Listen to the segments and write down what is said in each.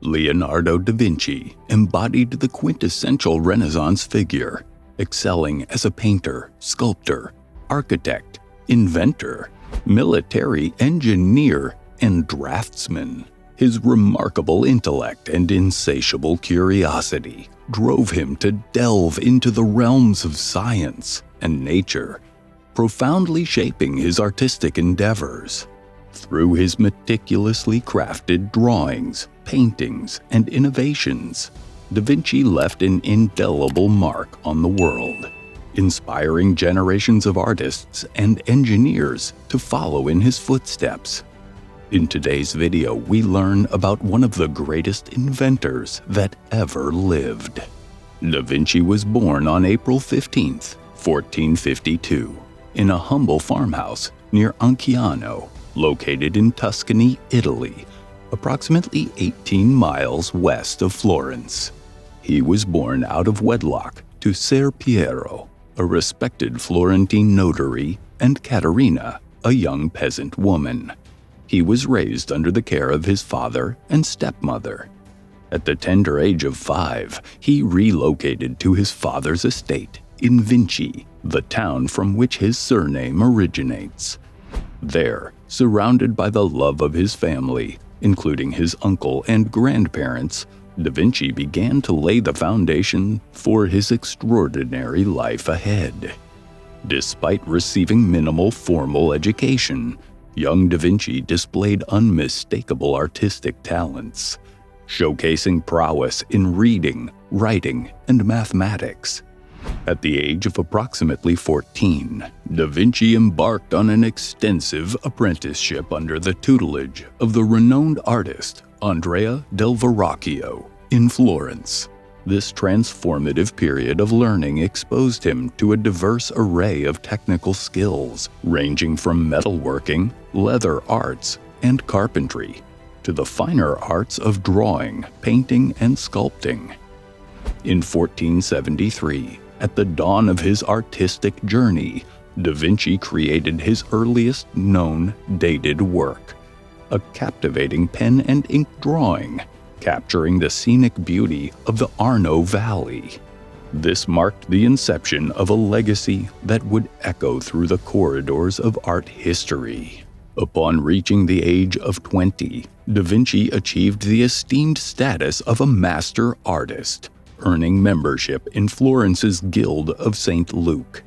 Leonardo da Vinci embodied the quintessential Renaissance figure, excelling as a painter, sculptor, architect, inventor, military engineer, and draftsman. His remarkable intellect and insatiable curiosity drove him to delve into the realms of science and nature, profoundly shaping his artistic endeavors. Through his meticulously crafted drawings, paintings, and innovations, Da Vinci left an indelible mark on the world, inspiring generations of artists and engineers to follow in his footsteps. In today's video, we learn about one of the greatest inventors that ever lived. Da Vinci was born on April 15, 1452, in a humble farmhouse near Anciano, located in Tuscany, Italy, approximately 18 miles west of Florence. He was born out of wedlock to Ser Piero, a respected Florentine notary, and Caterina, a young peasant woman. He was raised under the care of his father and stepmother. At the tender age of 5, he relocated to his father's estate in Vinci, the town from which his surname originates. There, surrounded by the love of his family, including his uncle and grandparents, Da Vinci began to lay the foundation for his extraordinary life ahead. Despite receiving minimal formal education, young Da Vinci displayed unmistakable artistic talents, showcasing prowess in reading, writing, and mathematics. At the age of approximately 14, Da Vinci embarked on an extensive apprenticeship under the tutelage of the renowned artist Andrea del Verrocchio in Florence. This transformative period of learning exposed him to a diverse array of technical skills, ranging from metalworking, leather arts, and carpentry, to the finer arts of drawing, painting, and sculpting. In 1473, at the dawn of his artistic journey, Da Vinci created his earliest known dated work, a captivating pen and ink drawing capturing the scenic beauty of the Arno Valley. This marked the inception of a legacy that would echo through the corridors of art history. Upon reaching the age of 20, Da Vinci achieved the esteemed status of a master artist, earning membership in Florence's Guild of St. Luke.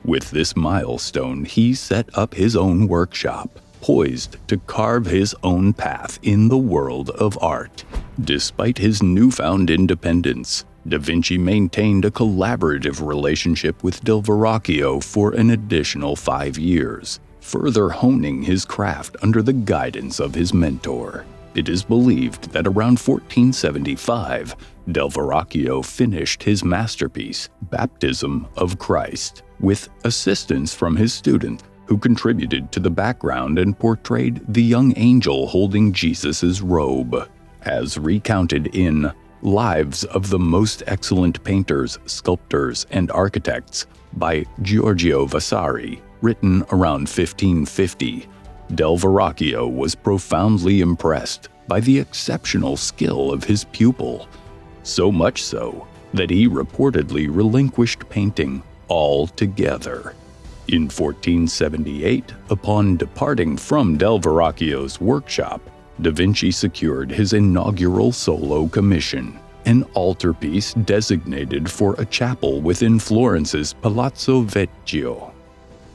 With this milestone, he set up his own workshop, poised to carve his own path in the world of art. Despite his newfound independence, Da Vinci maintained a collaborative relationship with Del Verrocchio for an additional 5 years, further honing his craft under the guidance of his mentor. It is believed that around 1475, Del Verrocchio finished his masterpiece, Baptism of Christ, with assistance from his student, who contributed to the background and portrayed the young angel holding Jesus' robe. As recounted in Lives of the Most Excellent Painters, Sculptors, and Architects by Giorgio Vasari, written around 1550, Del Verrocchio was profoundly impressed by the exceptional skill of his pupil, so much so that he reportedly relinquished painting altogether. In 1478, upon departing from Del Verrocchio's workshop, Da Vinci secured his inaugural solo commission, an altarpiece designated for a chapel within Florence's Palazzo Vecchio.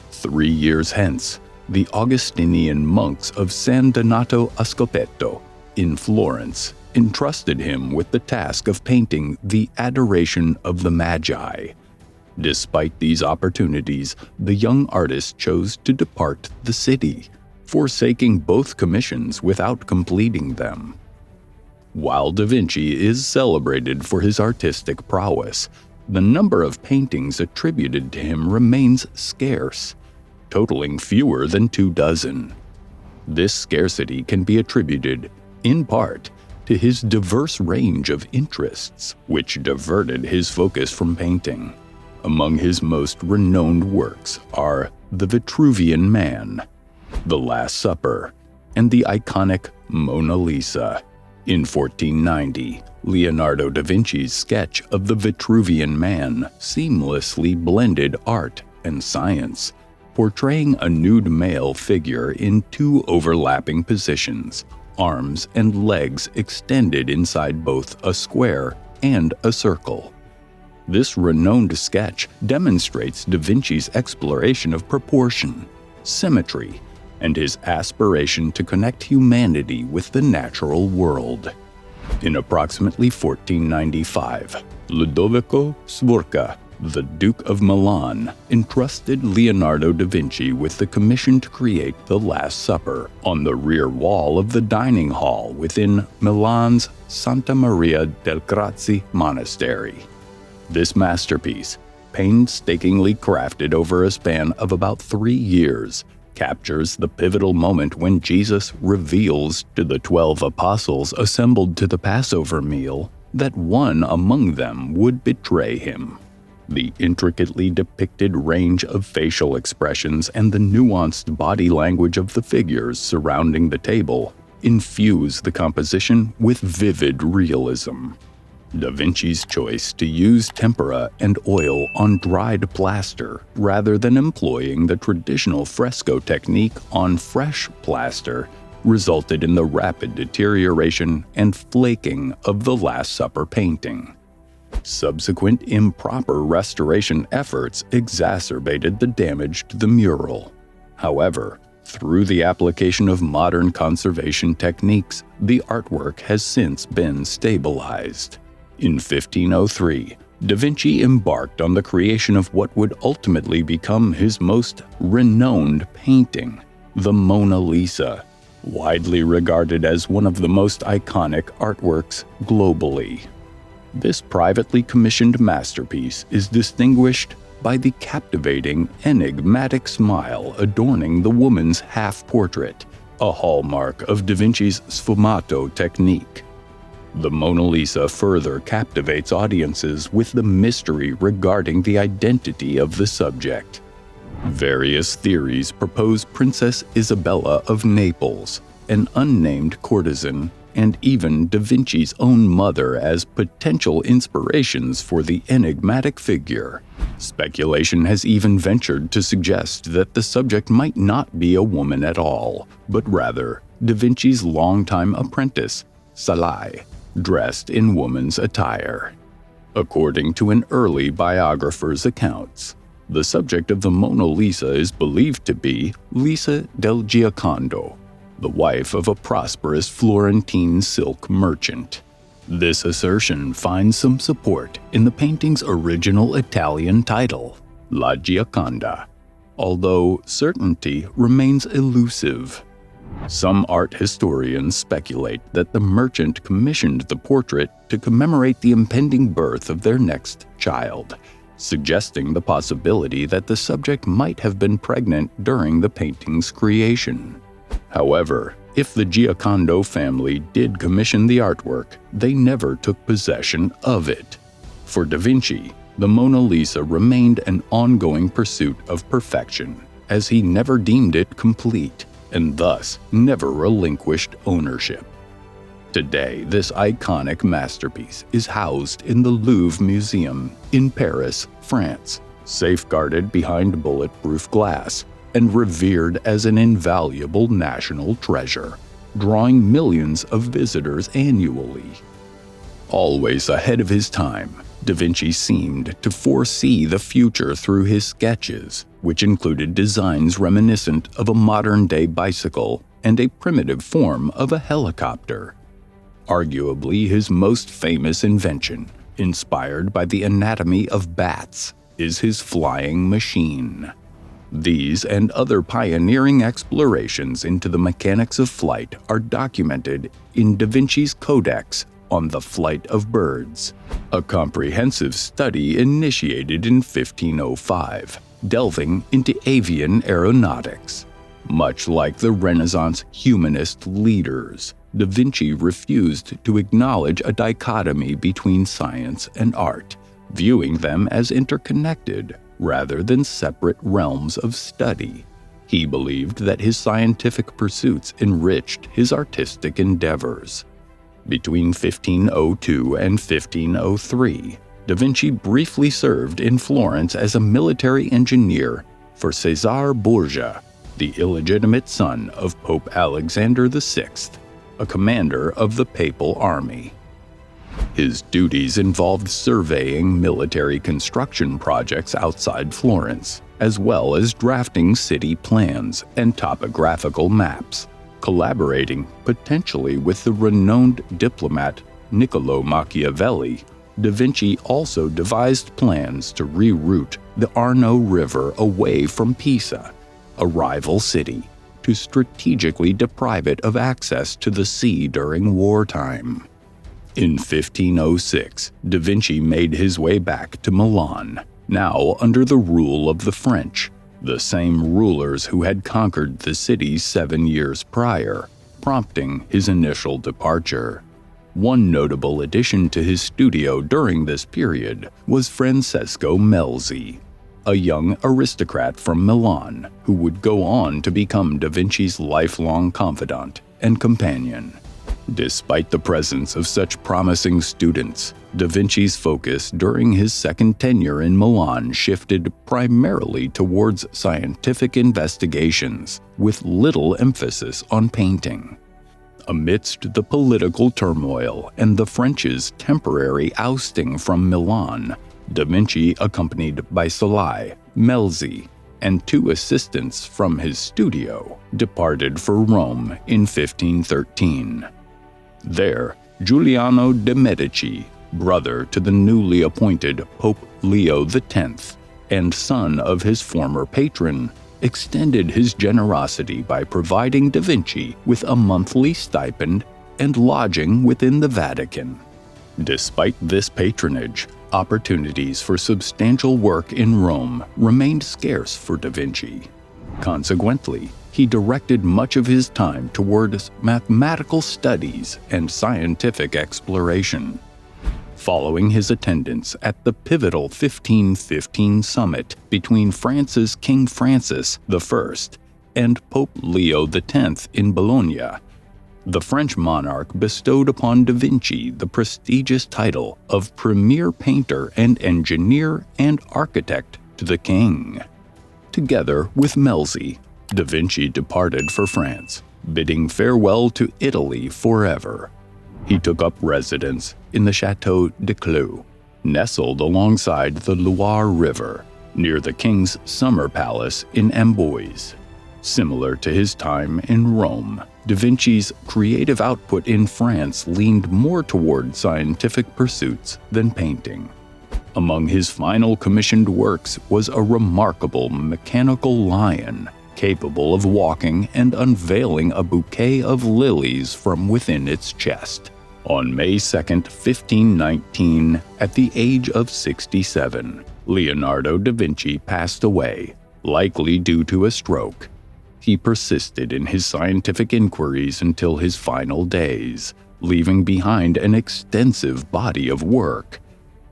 3 years hence, the Augustinian monks of San Donato a Scopeto in Florence entrusted him with the task of painting the Adoration of the Magi. Despite these opportunities, the young artist chose to depart the city, forsaking both commissions without completing them. While Da Vinci is celebrated for his artistic prowess, the number of paintings attributed to him remains scarce, totaling fewer than 24. This scarcity can be attributed, in part, to his diverse range of interests, which diverted his focus from painting. Among his most renowned works are The Vitruvian Man, The Last Supper, and the iconic Mona Lisa. In 1490, Leonardo da Vinci's sketch of the Vitruvian Man seamlessly blended art and science, portraying a nude male figure in two overlapping positions, arms and legs extended inside both a square and a circle. This renowned sketch demonstrates Da Vinci's exploration of proportion, symmetry, and his aspiration to connect humanity with the natural world. In approximately 1495, Ludovico Sforza, the Duke of Milan, entrusted Leonardo da Vinci with the commission to create the Last Supper on the rear wall of the dining hall within Milan's Santa Maria del Grazie monastery. This masterpiece, painstakingly crafted over a span of about 3 years, captures the pivotal moment when Jesus reveals to the 12 apostles assembled to the Passover meal that one among them would betray him. The intricately depicted range of facial expressions and the nuanced body language of the figures surrounding the table infuse the composition with vivid realism. Da Vinci's choice to use tempera and oil on dried plaster rather than employing the traditional fresco technique on fresh plaster resulted in the rapid deterioration and flaking of the Last Supper painting. Subsequent improper restoration efforts exacerbated the damage to the mural. However, through the application of modern conservation techniques, the artwork has since been stabilized. In 1503, Da Vinci embarked on the creation of what would ultimately become his most renowned painting, the Mona Lisa, widely regarded as one of the most iconic artworks globally. This privately commissioned masterpiece is distinguished by the captivating, enigmatic smile adorning the woman's half-portrait, a hallmark of Da Vinci's sfumato technique. The Mona Lisa further captivates audiences with the mystery regarding the identity of the subject. Various theories propose Princess Isabella of Naples, an unnamed courtesan, and even Da Vinci's own mother as potential inspirations for the enigmatic figure. Speculation has even ventured to suggest that the subject might not be a woman at all, but rather Da Vinci's longtime apprentice, Salai, dressed in woman's attire. According to an early biographer's accounts, the subject of the Mona Lisa is believed to be Lisa del Giocondo, the wife of a prosperous Florentine silk merchant. This assertion finds some support in the painting's original Italian title, La Gioconda, although certainty remains elusive. Some art historians speculate that the merchant commissioned the portrait to commemorate the impending birth of their next child, suggesting the possibility that the subject might have been pregnant during the painting's creation. However, if the Giocondo family did commission the artwork, they never took possession of it. For Da Vinci, the Mona Lisa remained an ongoing pursuit of perfection, as he never deemed it complete, and thus never relinquished ownership. Today, this iconic masterpiece is housed in the Louvre Museum in Paris, France, safeguarded behind bulletproof glass, and revered as an invaluable national treasure, drawing millions of visitors annually. Always ahead of his time, Da Vinci seemed to foresee the future through his sketches, which included designs reminiscent of a modern-day bicycle and a primitive form of a helicopter. Arguably his most famous invention, inspired by the anatomy of bats, is his flying machine. These and other pioneering explorations into the mechanics of flight are documented in Da Vinci's Codex on the Flight of Birds, a comprehensive study initiated in 1505, delving into avian aeronautics. Much like the Renaissance humanist leaders, Da Vinci refused to acknowledge a dichotomy between science and art, viewing them as interconnected rather than separate realms of study. He believed that his scientific pursuits enriched his artistic endeavors. Between 1502 and 1503, Da Vinci briefly served in Florence as a military engineer for Cesare Borgia, the illegitimate son of Pope Alexander VI, a commander of the papal army. His duties involved surveying military construction projects outside Florence, as well as drafting city plans and topographical maps, collaborating potentially with the renowned diplomat Niccolo Machiavelli. Da Vinci also devised plans to reroute the Arno River away from Pisa, a rival city, to strategically deprive it of access to the sea during wartime. In 1506, Da Vinci made his way back to Milan, now under the rule of the French, the same rulers who had conquered the city 7 years prior, prompting his initial departure. One notable addition to his studio during this period was Francesco Melzi, a young aristocrat from Milan who would go on to become Da Vinci's lifelong confidant and companion. Despite the presence of such promising students, Da Vinci's focus during his second tenure in Milan shifted primarily towards scientific investigations, with little emphasis on painting. Amidst the political turmoil and the French's temporary ousting from Milan, Da Vinci, accompanied by Salai, Melzi, and 2 assistants from his studio, departed for Rome in 1513. There, Giuliano de' Medici, brother to the newly appointed Pope Leo X and son of his former patron, extended his generosity by providing Da Vinci with a monthly stipend and lodging within the Vatican. Despite this patronage, opportunities for substantial work in Rome remained scarce for Da Vinci. Consequently, he directed much of his time towards mathematical studies and scientific exploration. Following his attendance at the pivotal 1515 summit between France's King Francis I and Pope Leo X in Bologna, the French monarch bestowed upon Da Vinci the prestigious title of Premier Painter and Engineer and Architect to the king. Together with Melzi, Da Vinci departed for France, bidding farewell to Italy forever. He took up residence in the Château de Clou, nestled alongside the Loire River, near the king's summer palace in Amboise. Similar to his time in Rome, Da Vinci's creative output in France leaned more toward scientific pursuits than painting. Among his final commissioned works was a remarkable mechanical lion, capable of walking and unveiling a bouquet of lilies from within its chest. On May 2, 1519, at the age of 67, Leonardo da Vinci passed away, likely due to a stroke. He persisted in his scientific inquiries until his final days, leaving behind an extensive body of work.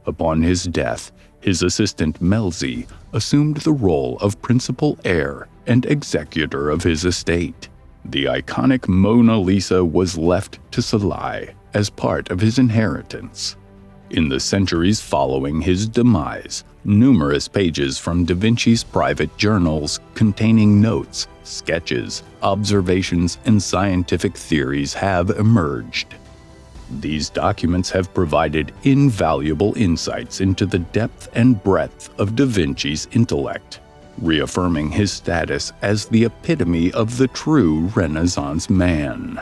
Upon his death, his assistant Melzi assumed the role of principal heir and executor of his estate. The iconic Mona Lisa was left to Salai as part of his inheritance. In the centuries following his demise, numerous pages from Da Vinci's private journals containing notes, sketches, observations, and scientific theories have emerged. These documents have provided invaluable insights into the depth and breadth of Da Vinci's intellect, reaffirming his status as the epitome of the true Renaissance man.